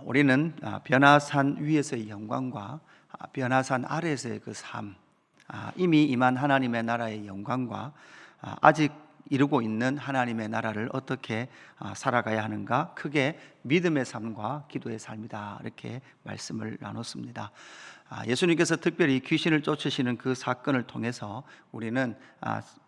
우리는 변화산 위에서의 영광과 변화산 아래에서의 그 삶, 이미 임한 하나님의 나라의 영광과 아직 이루고 있는 하나님의 나라를 어떻게 살아가야 하는가, 크게 믿음의 삶과 기도의 삶이다, 이렇게 말씀을 나눴습니다. 예수님께서 특별히 귀신을 쫓으시는 그 사건을 통해서 우리는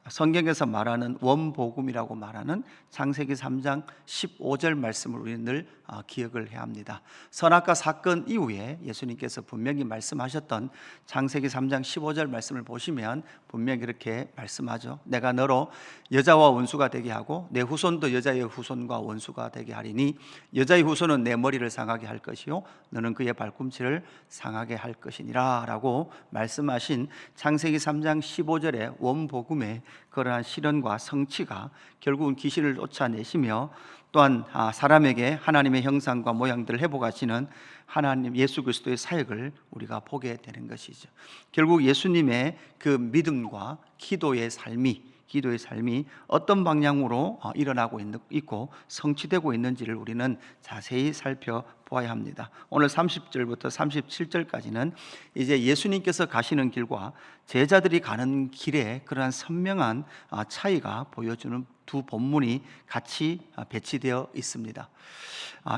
성경에서 말하는 원복음이라고 말하는 창세기 3장 15절 말씀을 우리는 늘 기억을 해야 합니다. 선악과 사건 이후에 예수님께서 분명히 말씀하셨던 창세기 3장 15절 말씀을 보시면 분명히 이렇게 말씀하죠. 내가 너로 여자와 원수가 되게 하고 내 후손도 여자의 후손과 원수가 되게 하리니 여자의 후손은 내 머리를 상하게 할 것이요 너는 그의 발꿈치를 상하게 할 것이니라 라고 말씀하신 창세기 3장 15절의 원복음의 그러한 실현과 성취가 결국은 귀신을 쫓아내시며 또한 사람에게 하나님의 형상과 모양들을 회복하시는 하나님 예수 그리스도의 사역을 우리가 보게 되는 것이죠. 결국 예수님의 그 믿음과 기도의 삶이 어떤 방향으로 일어나고 있고 성취되고 있는지를 우리는 자세히 살펴보아야 합니다. 오늘 30절부터 37절까지는 이제 예수님께서 가시는 길과 제자들이 가는 길에 그러한 선명한 차이가 보여주는 두 본문이 같이 배치되어 있습니다.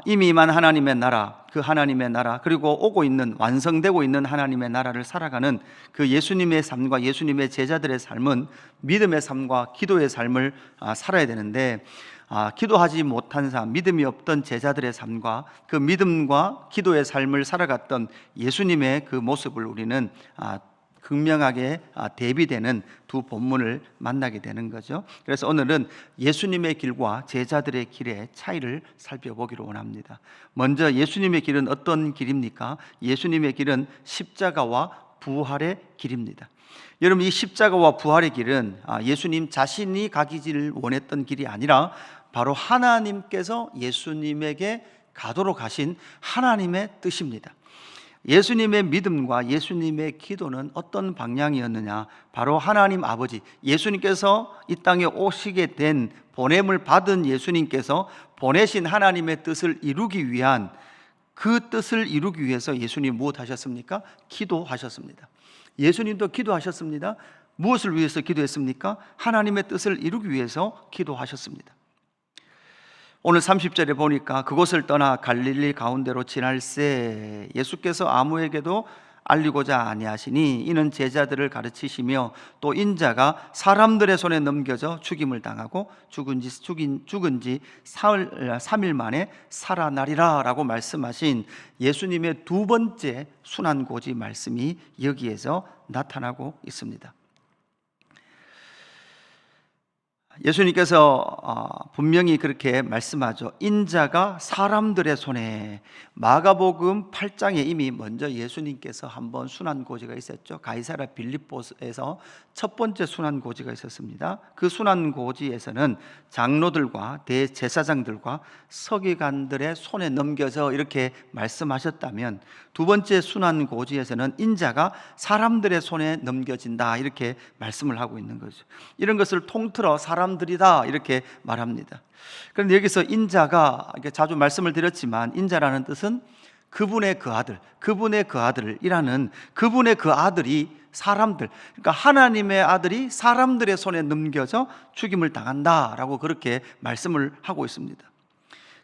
이미 임한 하나님의 나라, 그 하나님의 나라, 그리고 오고 있는, 완성되고 있는 하나님의 나라를 살아가는 그 예수님의 삶과 예수님의 제자들의 삶은 믿음의 삶과 기도의 삶을 살아야 되는데, 기도하지 못한 삶, 믿음이 없던 제자들의 삶과 그 믿음과 기도의 삶을 살아갔던 예수님의 그 모습을 우리는 극명하게 대비되는 두 본문을 만나게 되는 거죠. 그래서 오늘은 예수님의 길과 제자들의 길의 차이를 살펴보기를 원합니다. 먼저 예수님의 길은 어떤 길입니까? 예수님의 길은 십자가와 부활의 길입니다. 여러분, 이 십자가와 부활의 길은 예수님 자신이 가기를 원했던 길이 아니라 바로 하나님께서 예수님에게 가도록 하신 하나님의 뜻입니다. 예수님의 믿음과 예수님의 기도는 어떤 방향이었느냐? 바로 하나님 아버지, 예수님께서 이 땅에 오시게 된 보냄을 받은 예수님께서 보내신 하나님의 뜻을 이루기 위한, 그 뜻을 이루기 위해서 예수님 무엇 하셨습니까? 기도하셨습니다. 예수님도 기도하셨습니다. 무엇을 위해서 기도했습니까? 하나님의 뜻을 이루기 위해서 기도하셨습니다. 오늘 30절에 보니까 그곳을 떠나 갈릴리 가운데로 지날새 예수께서 아무에게도 알리고자 아니하시니 이는 제자들을 가르치시며 또 인자가 사람들의 손에 넘겨져 죽임을 당하고 죽은 지 사흘 3일 만에 살아나리라 라고 말씀하신 예수님의 두 번째 순환고지 말씀이 여기에서 나타나고 있습니다. 예수님께서 분명히 그렇게 말씀하죠. 인자가 사람들의 손에, 마가복음 8장에 이미 먼저 예수님께서 한번 순환고지가 있었죠. 가이사랴 빌립보에서 첫 번째 순환고지가 있었습니다. 그 순환고지에서는 장로들과 대제사장들과 서기관들의 손에 넘겨져 이렇게 말씀하셨다면, 두 번째 순환고지에서는 인자가 사람들의 손에 넘겨진다 이렇게 말씀을 하고 있는 거죠. 이런 것을 통틀어 사람들이다 이렇게 말합니다. 그런데 여기서 인자가, 자주 말씀을 드렸지만 인자라는 뜻은 그분의 그 아들, 그분의 그 아들이라는, 그분의 그 아들이 사람들, 그러니까 하나님의 아들이 사람들의 손에 넘겨져 죽임을 당한다라고 그렇게 말씀을 하고 있습니다.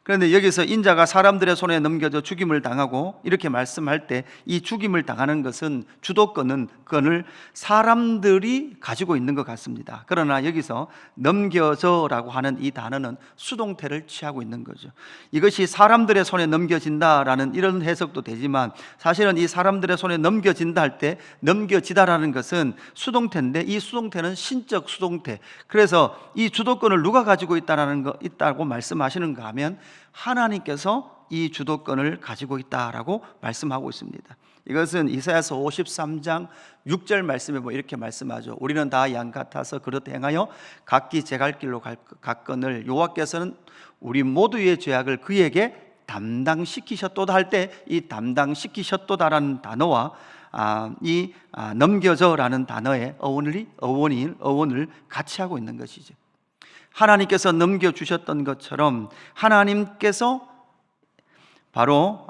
그런데 여기서 인자가 사람들의 손에 넘겨져 죽임을 당하고 이렇게 말씀할 때 이 죽임을 당하는 것은 주도권을 사람들이 가지고 있는 것 같습니다. 그러나 여기서 넘겨져라고 하는 이 단어는 수동태를 취하고 있는 거죠. 이것이 사람들의 손에 넘겨진다라는 이런 해석도 되지만, 사실은 이 사람들의 손에 넘겨진다 할 때 넘겨지다라는 것은 수동태인데, 이 수동태는 신적 수동태. 그래서 이 주도권을 누가 가지고 있다고 말씀하시는가 하면 하나님께서 이 주도권을 가지고 있다라고 말씀하고 있습니다. 이것은 이사야서 53장 6절 말씀에 이렇게 말씀하죠. 우리는 다 양 같아서 그릇 행하여 각기 제 갈 길로 갔거늘 여호와께서는 우리 모두의 죄악을 그에게 담당시키셨도다 할 때 이 담당시키셨도다라는 단어와 이 넘겨져라는 단어의 어원을 같이 하고 있는 것이죠. 하나님께서 넘겨주셨던 것처럼 하나님께서 바로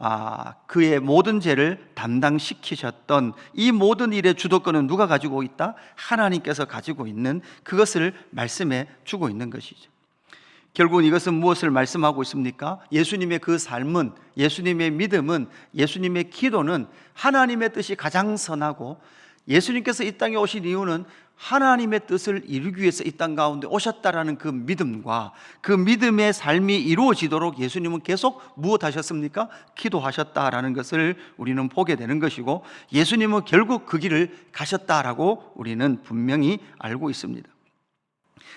그의 모든 죄를 담당시키셨던 이 모든 일의 주도권은 누가 가지고 있다? 하나님께서 가지고 있는 그것을 말씀해 주고 있는 것이죠. 결국은 이것은 무엇을 말씀하고 있습니까? 예수님의 그 삶은, 예수님의 믿음은, 예수님의 기도는 하나님의 뜻이 가장 선하고, 예수님께서 이 땅에 오신 이유는 하나님의 뜻을 이루기 위해서 이 땅 가운데 오셨다라는 그 믿음과 그 믿음의 삶이 이루어지도록 예수님은 계속 무엇하셨습니까? 기도하셨다라는 것을 우리는 보게 되는 것이고, 예수님은 결국 그 길을 가셨다라고 우리는 분명히 알고 있습니다.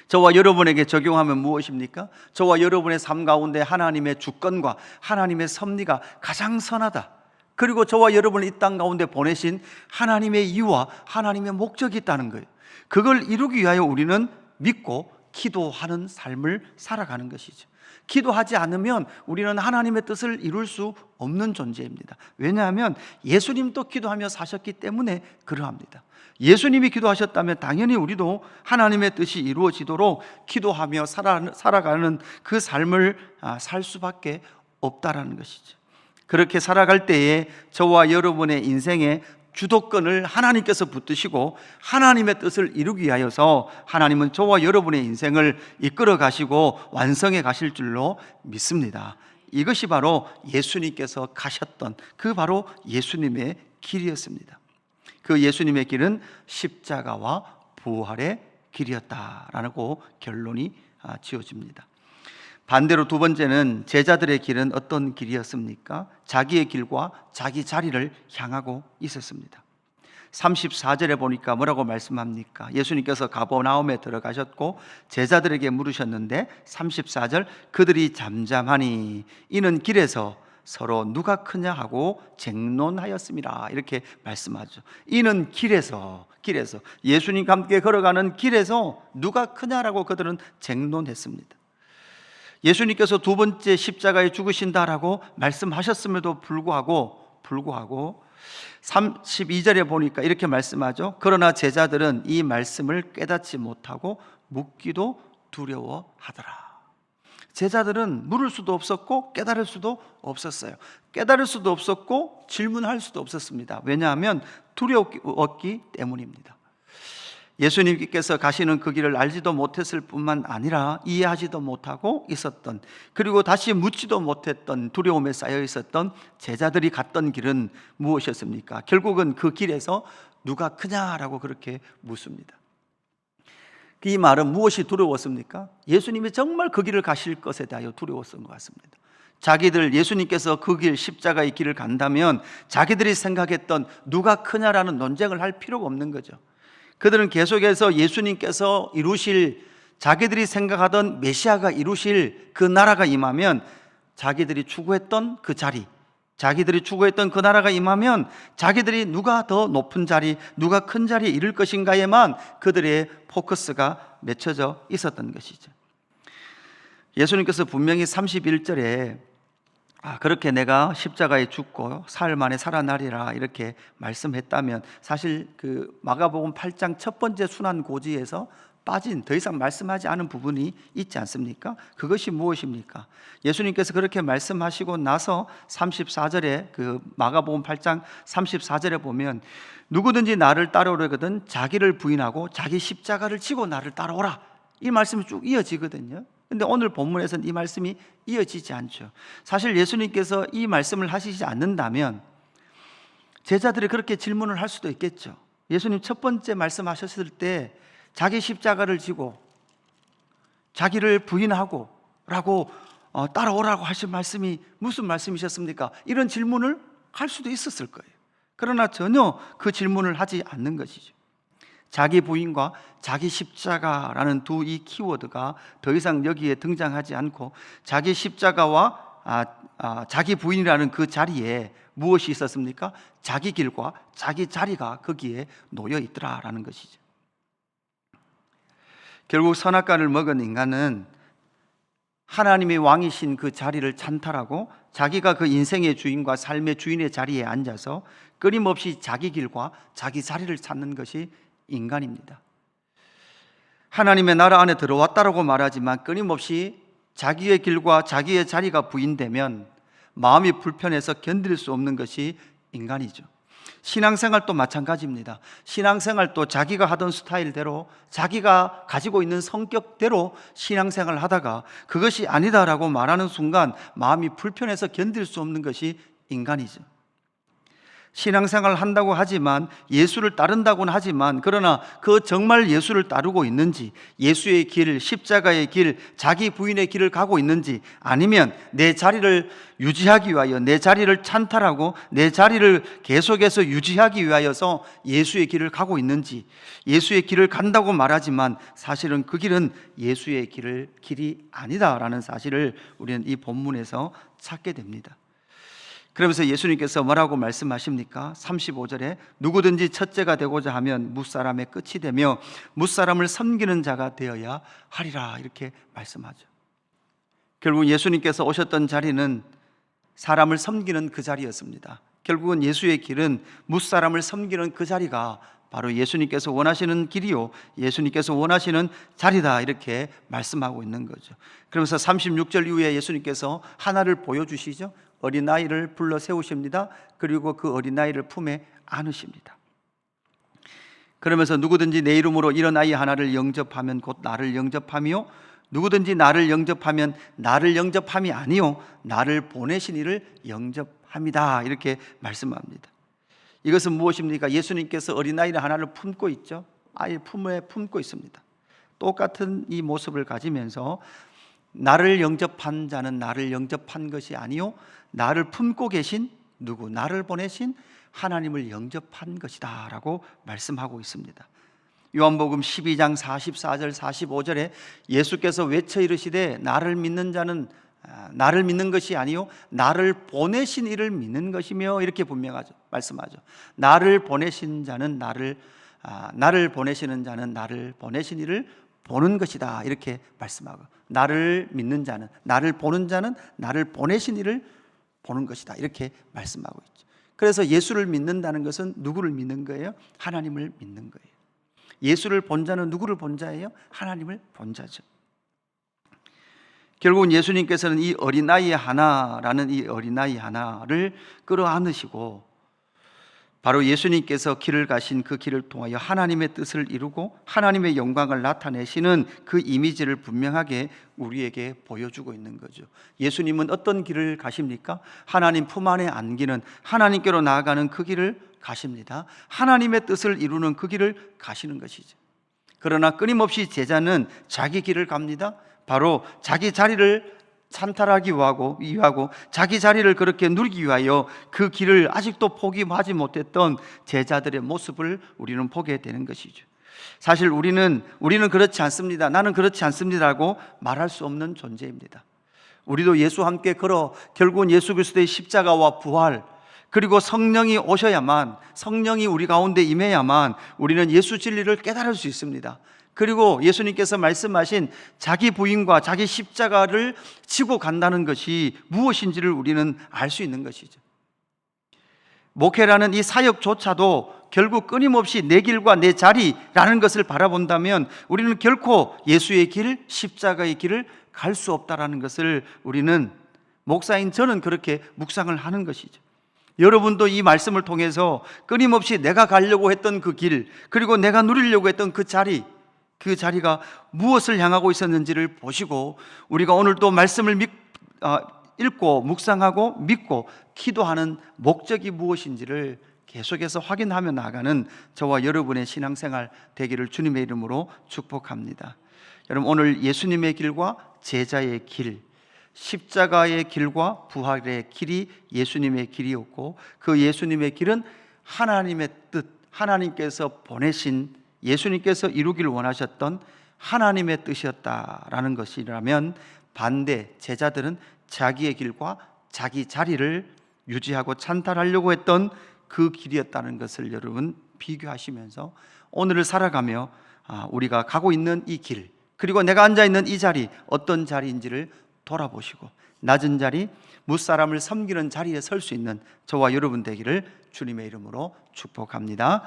저와 여러분에게 적용하면 무엇입니까? 저와 여러분의 삶 가운데 하나님의 주권과 하나님의 섭리가 가장 선하다, 그리고 저와 여러분을 이 땅 가운데 보내신 하나님의 이유와 하나님의 목적이 있다는 거예요. 그걸 이루기 위하여 우리는 믿고 기도하는 삶을 살아가는 것이죠. 기도하지 않으면 우리는 하나님의 뜻을 이룰 수 없는 존재입니다. 왜냐하면 예수님도 기도하며 사셨기 때문에 그러합니다. 예수님이 기도하셨다면 당연히 우리도 하나님의 뜻이 이루어지도록 기도하며 살아가는 그 삶을 살 수밖에 없다라는 것이죠. 그렇게 살아갈 때에 저와 여러분의 인생에 주도권을 하나님께서 붙드시고 하나님의 뜻을 이루기 위하여서 하나님은 저와 여러분의 인생을 이끌어 가시고 완성해 가실 줄로 믿습니다. 이것이 바로 예수님께서 가셨던 그 바로 예수님의 길이었습니다. 그 예수님의 길은 십자가와 부활의 길이었다라고 결론이 지어집니다. 반대로 두 번째는 제자들의 길은 어떤 길이었습니까? 자기의 길과 자기 자리를 향하고 있었습니다. 34절에 보니까 뭐라고 말씀합니까? 예수님께서 가버나움에 들어가셨고 제자들에게 물으셨는데 34절, 그들이 잠잠하니 이는 길에서 서로 누가 크냐 하고 쟁론하였습니다. 이렇게 말씀하죠. 이는 길에서 예수님과 함께 걸어가는 길에서 누가 크냐라고 그들은 쟁론했습니다. 예수님께서 두 번째 십자가에 죽으신다라고 말씀하셨음에도 불구하고 32절에 보니까 이렇게 말씀하죠. 그러나 제자들은 이 말씀을 깨닫지 못하고 묻기도 두려워하더라. 제자들은 물을 수도 없었고 깨달을 수도 없었어요. 깨달을 수도 없었고 질문할 수도 없었습니다. 왜냐하면 두려웠기 때문입니다. 예수님께서 가시는 그 길을 알지도 못했을 뿐만 아니라 이해하지도 못하고 있었던, 그리고 다시 묻지도 못했던 두려움에 쌓여 있었던 제자들이 갔던 길은 무엇이었습니까? 결국은 그 길에서 누가 크냐라고 그렇게 묻습니다. 이 말은 무엇이 두려웠습니까? 예수님이 정말 그 길을 가실 것에 대하여 두려웠던 것 같습니다. 자기들, 예수님께서 그 길, 십자가의 길을 간다면 자기들이 생각했던 누가 크냐라는 논쟁을 할 필요가 없는 거죠. 그들은 계속해서 예수님께서 이루실, 자기들이 생각하던 메시아가 이루실 그 나라가 임하면 자기들이 추구했던 그 자리, 자기들이 추구했던 그 나라가 임하면 자기들이 누가 더 높은 자리, 누가 큰 자리에 이를 것인가에만 그들의 포커스가 맺혀져 있었던 것이죠. 예수님께서 분명히 31절에 그렇게 내가 십자가에 죽고 사흘 만에 살아나리라 이렇게 말씀했다면, 사실 그 마가복음 8장 첫 번째 순환고지에서 빠진, 더 이상 말씀하지 않은 부분이 있지 않습니까? 그것이 무엇입니까? 예수님께서 그렇게 말씀하시고 나서 34절에 그 마가복음 8장 34절에 보면 누구든지 나를 따라오려거든 자기를 부인하고 자기 십자가를 지고 나를 따라오라, 이 말씀이 쭉 이어지거든요. 근데 오늘 본문에서는 이 말씀이 이어지지 않죠. 사실 예수님께서 이 말씀을 하시지 않는다면 제자들이 그렇게 질문을 할 수도 있겠죠. 예수님 첫 번째 말씀하셨을 때 자기 십자가를 지고 자기를 부인하고 라고 따라오라고 하신 말씀이 무슨 말씀이셨습니까? 이런 질문을 할 수도 있었을 거예요. 그러나 전혀 그 질문을 하지 않는 것이죠. 자기 부인과 자기 십자가라는 두 이 키워드가 더 이상 여기에 등장하지 않고 자기 십자가와 자기 부인이라는 그 자리에 무엇이 있었습니까? 자기 길과 자기 자리가 거기에 놓여 있더라라는 것이죠. 결국 선악과를 먹은 인간은 하나님의 왕이신 그 자리를 찬탈하고 자기가 그 인생의 주인과 삶의 주인의 자리에 앉아서 끊임없이 자기 길과 자기 자리를 찾는 것이 인간입니다. 하나님의 나라 안에 들어왔다라고 말하지만 끊임없이 자기의 길과 자기의 자리가 부인되면 마음이 불편해서 견딜 수 없는 것이 인간이죠. 신앙생활도 마찬가지입니다. 신앙생활도 자기가 하던 스타일대로, 자기가 가지고 있는 성격대로 신앙생활을 하다가 그것이 아니다라고 말하는 순간 마음이 불편해서 견딜 수 없는 것이 인간이죠. 신앙생활을 한다고 하지만, 예수를 따른다고는 하지만, 그러나 그 정말 예수를 따르고 있는지, 예수의 길, 십자가의 길, 자기 부인의 길을 가고 있는지, 아니면 내 자리를 유지하기 위하여, 내 자리를 찬탈하고 내 자리를 계속해서 유지하기 위하여서 예수의 길을 가고 있는지, 예수의 길을 간다고 말하지만 사실은 그 길은 예수의 길이 아니다라는 사실을 우리는 이 본문에서 찾게 됩니다. 그러면서 예수님께서 뭐라고 말씀하십니까? 35절에 누구든지 첫째가 되고자 하면 무사람의 끝이 되며 무사람을 섬기는 자가 되어야 하리라, 이렇게 말씀하죠. 결국 예수님께서 오셨던 자리는 사람을 섬기는 그 자리였습니다. 결국은 예수의 길은 무사람을 섬기는 그 자리가 바로 예수님께서 원하시는 길이요, 예수님께서 원하시는 자리다, 이렇게 말씀하고 있는 거죠. 그러면서 36절 이후에 예수님께서 하나를 보여주시죠. 어린아이를 불러 세우십니다. 그리고 그 어린아이를 품에 안으십니다. 그러면서 누구든지 내 이름으로 이런 아이 하나를 영접하면 곧 나를 영접하며, 누구든지 나를 영접하면 나를 영접함이 아니요 나를 보내신 이를 영접합니다, 이렇게 말씀합니다. 이것은 무엇입니까? 예수님께서 어린아이 하나를 품고 있죠. 아이 품에 품고 있습니다. 똑같은 이 모습을 가지면서 나를 영접한 자는 나를 영접한 것이 아니요 나를 품고 계신 누구, 나를 보내신 하나님을 영접한 것이다 라고 말씀하고 있습니다. 요한복음 12장 44절 45절에 예수께서 외쳐 이르시되 나를 믿는 자는 나를 믿는 것이 아니요 나를 보내신 이를 믿는 것이며, 이렇게 분명하죠. 말씀하죠. 나를 보내신 자는 나를 보내시는 자는 나를 보내신 이를 보는 것이다, 이렇게 말씀하고, 나를 믿는 자는, 나를 보는 자는 나를 보내신 이를 보는 것이다, 이렇게 말씀하고 있죠. 그래서 예수를 믿는다는 것은 누구를 믿는 거예요? 하나님을 믿는 거예요. 예수를 본 자는 누구를 본 자예요? 하나님을 본 자죠. 결국은 예수님께서는 이 어린아이 하나라는 이 어린아이 하나를 끌어안으시고, 바로 예수님께서 길을 가신 그 길을 통하여 하나님의 뜻을 이루고 하나님의 영광을 나타내시는 그 이미지를 분명하게 우리에게 보여주고 있는 거죠. 예수님은 어떤 길을 가십니까? 하나님 품 안에 안기는, 하나님께로 나아가는 그 길을 가십니다. 하나님의 뜻을 이루는 그 길을 가시는 것이죠. 그러나 끊임없이 제자는 자기 길을 갑니다. 바로 자기 자리를 찬탈하기 위하고 자기 자리를 그렇게 누리기 위하여 그 길을 아직도 포기하지 못했던 제자들의 모습을 우리는 보게 되는 것이죠. 사실 우리는 그렇지 않습니다, 나는 그렇지 않습니다라고 말할 수 없는 존재입니다. 우리도 예수와 함께 걸어 결국은 예수 그리스도의 십자가와 부활, 그리고 성령이 오셔야만, 성령이 우리 가운데 임해야만 우리는 예수 진리를 깨달을 수 있습니다. 그리고 예수님께서 말씀하신 자기 부인과 자기 십자가를 지고 간다는 것이 무엇인지를 우리는 알 수 있는 것이죠. 목회라는 이 사역조차도 결국 끊임없이 내 길과 내 자리라는 것을 바라본다면 우리는 결코 예수의 길, 십자가의 길을 갈 수 없다라는 것을 우리는, 목사인 저는 그렇게 묵상을 하는 것이죠. 여러분도 이 말씀을 통해서 끊임없이 내가 가려고 했던 그 길, 그리고 내가 누리려고 했던 그 자리가 무엇을 향하고 있었는지를 보시고, 우리가 오늘도 말씀을 읽고 묵상하고 믿고 기도하는 목적이 무엇인지를 계속해서 확인하며 나가는 저와 여러분의 신앙생활 되기를 주님의 이름으로 축복합니다. 여러분, 오늘 예수님의 길과 제자의 길, 십자가의 길과 부활의 길이 예수님의 길이었고, 그 예수님의 길은 하나님의 뜻, 하나님께서 보내신, 예수님께서 이루기를 원하셨던 하나님의 뜻이었다라는 것이라면, 반대 제자들은 자기의 길과 자기 자리를 유지하고 찬탈하려고 했던 그 길이었다는 것을 여러분 비교하시면서 오늘을 살아가며 우리가 가고 있는 이 길, 그리고 내가 앉아있는 이 자리 어떤 자리인지를 돌아보시고 낮은 자리, 무사람을 섬기는 자리에 설 수 있는 저와 여러분 되기를 주님의 이름으로 축복합니다.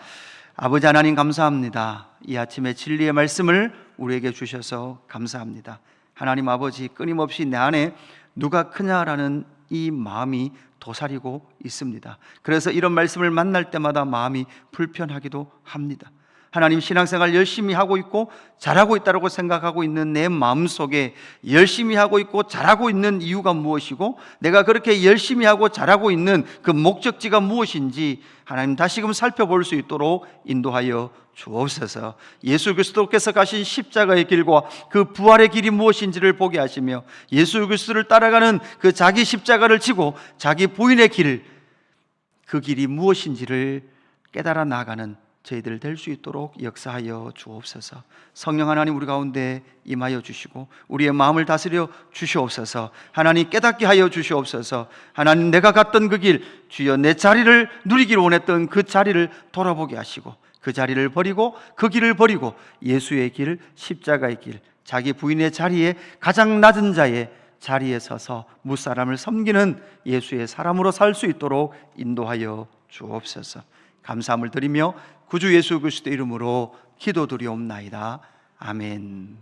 아버지 하나님, 감사합니다. 이 아침에 진리의 말씀을 우리에게 주셔서 감사합니다. 하나님 아버지, 끊임없이 내 안에 누가 크냐라는 이 마음이 도사리고 있습니다. 그래서 이런 말씀을 만날 때마다 마음이 불편하기도 합니다. 하나님, 신앙생활 열심히 하고 있고 잘하고 있다고 생각하고 있는 내 마음속에 열심히 하고 있고 잘하고 있는 이유가 무엇이고 내가 그렇게 열심히 하고 잘하고 있는 그 목적지가 무엇인지 하나님 다시금 살펴볼 수 있도록 인도하여 주옵소서. 예수 그리스도께서 가신 십자가의 길과 그 부활의 길이 무엇인지를 보게 하시며 예수 그리스도를 따라가는 그 자기 십자가를 지고 자기 부인의 길, 그 길이 무엇인지를 깨달아 나가는 저희들 될 수 있도록 역사하여 주옵소서. 성령 하나님, 우리 가운데 임하여 주시고 우리의 마음을 다스려 주시옵소서. 하나님, 깨닫게 하여 주시옵소서. 하나님, 내가 갔던 그 길, 주여 내 자리를 누리기를 원했던 그 자리를 돌아보게 하시고 그 자리를 버리고 그 길을 버리고 예수의 길, 십자가의 길, 자기 부인의 자리에 가장 낮은 자의 자리에 서서 무사람을 섬기는 예수의 사람으로 살 수 있도록 인도하여 주옵소서. 감사함을 드리며 구주 예수 그리스도 이름으로 기도드리옵나이다. 아멘.